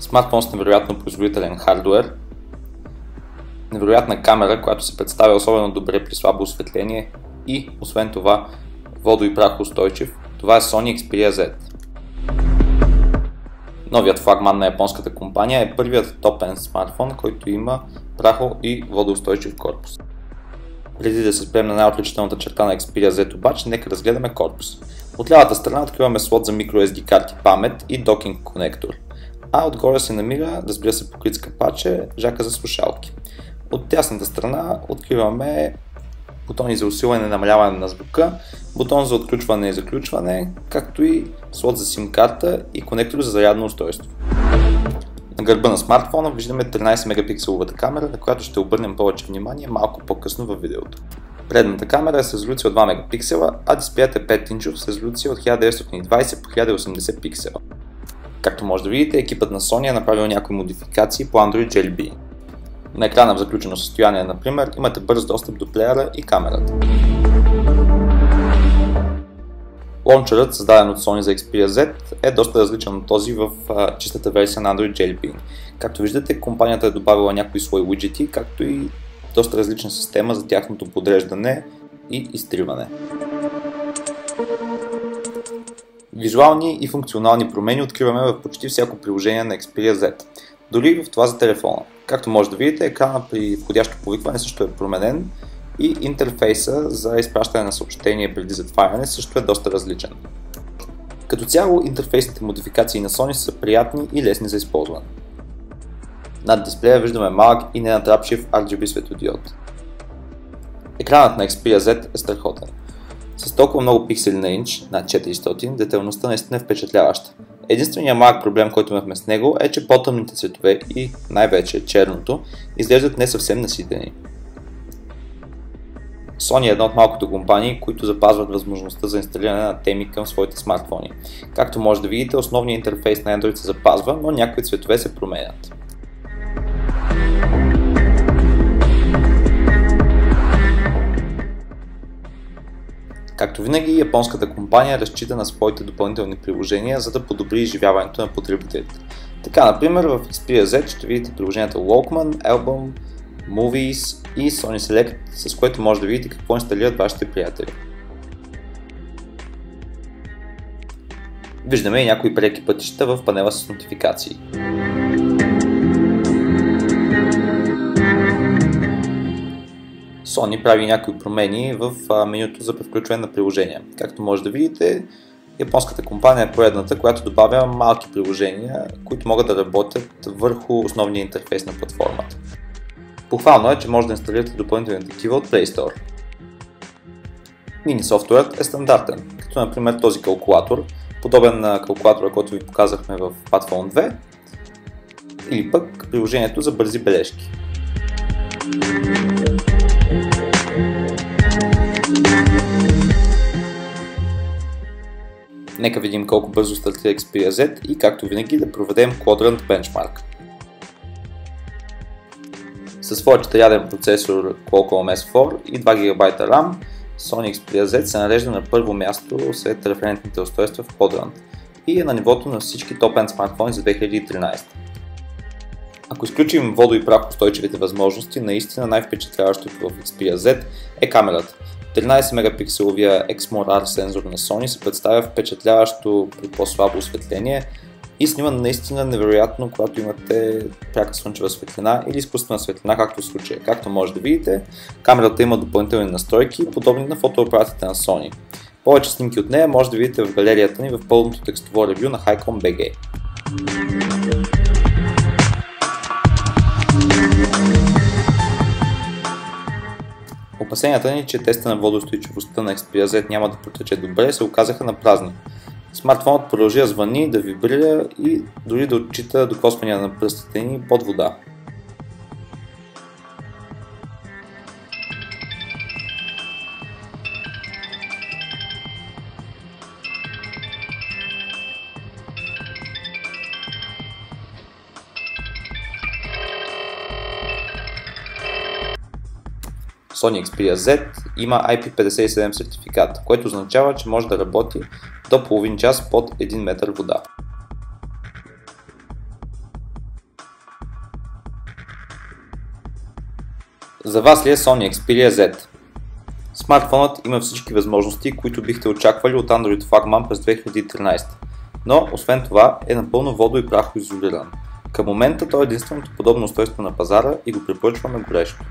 Смартфон с невероятно производителен хардуер, невероятна камера, която се представя особено добре при слабо осветление и, освен това, водо- и прахоустойчив. Това е Sony Xperia Z. Новият флагман на японската компания е първият топ-енд смартфон, който има прахо- и водоустойчив корпус. Преди да се спрем на най-отличителната черта на Xperia Z обаче, нека разгледаме корпус. От лявата страна откриваме слот за microSD карти памет и докинг конектор, а отгоре се намира, разбира се, покрит с капаче, жака за слушалки. От дясната страна откриваме бутони за усилване и намаляване на звука, бутон за отключване и заключване, както и слот за SIM карта и конектор за зарядно устройство. На гърба на смартфона виждаме 13 мегапикселовата камера, на която ще обърнем повече внимание малко по-късно във видеото. Предната камера е с резолюция от 2 мегапиксела, а дисплеят е 5 инчов с резолюция от 1920 по 1080 пиксела. Както може да видите, екипът на Sony е направил някои модификации по Android Jelly Bean. На екрана в заключено състояние, например, имате бърз достъп до плеера и камерата. Лончерът, създаден от Sony за Xperia Z, е доста различен от този в чистата версия на Android Jelly Bean. Както виждате, компанията е добавила някои свои уиджети, както и доста различна система за тяхното подреждане и изтриване. Визуални и функционални промени откриваме в почти всяко приложение на Xperia Z, дори в това за телефона. Както може да видите, екрана при входящо повикване също е променен и интерфейса за изпращане на съобщение преди затваряне също е доста различен. Като цяло, интерфейсните модификации на Sony са приятни и лесни за използване. Над дисплея виждаме малък и ненатрапчив RGB светодиод. Екранът на Xperia Z е страхотен. С толкова много пиксели на инч, над 400, детайлността наистина е впечатляваща. Единственият малък проблем, който имахме с него, е, че по-тъмните цветове и най-вече черното изглеждат не съвсем наситени. Sony е една от малкото компании, които запазват възможността за инсталиране на теми към своите смартфони. Както може да видите, основният интерфейс на Android се запазва, но някои цветове се променят. Както винаги, японската компания разчита на своите допълнителни приложения, за да подобри изживяването на потребителите. Така, например, в Xperia Z ще видите приложенията Walkman, Album, Movies и Sony Select, с което може да видите какво инсталират вашите приятели. Виждаме и някои преки пътища в панела с нотификации. Sony прави някои промени в менюто за превключване на приложения. Както може да видите, японската компания е поредната, която добавя малки приложения, които могат да работят върху основния интерфейс на платформата. Похвално е, че може да инсталирате допълнителни такива от Play Store. Мини софтуерът е стандартен, като например този калкулатор, подобен на калкулатора, който ви показахме в PadPhone 2, или пък приложението за бързи бележки. Нека видим колко бързо стартира Xperia Z и както винаги да проведем Quadrant Benchmark. Със своя 4-яден процесор Qualcomm S4 и 2 GB RAM, Sony Xperia Z се нарежда на първо място сред референтните устройства в Quadrant и е на нивото на всички топ-енд смартфони за 2013. Ако изключим водо- и прахоустойчивите възможности, наистина най-впечатляващото в Xperia Z е камерата. 13 мегапикселовия XMOR-R сензор на Sony се представя впечатляващо при по-слабо осветление и снима наистина невероятно, когато имате пряка слънчева светлина или изкуствена светлина, както в случая. Както може да видите, камерата има допълнителни настройки, подобни на фотоапаратите на Sony. Повече снимки от нея може да видите в галерията ни в пълното текстово ревю на HiCom.bg. Опасенията ни, че теста на водоустойчивостта на Xperia Z няма да протече добре, се оказаха на празни. Смартфонът продължи да звъни, да вибрира и дори да отчита докосвания на пръстите ни под вода. Sony Xperia Z има IP57 сертификат, което означава, че може да работи до половин час под 1 метър вода. За вас ли е Sony Xperia Z? Смартфонът има всички възможности, които бихте очаквали от Android Flagman през 2013, но освен това е напълно водо- и прахоизолиран. Към момента той е единственото подобно устройство на пазара и го препоръчваме горещо.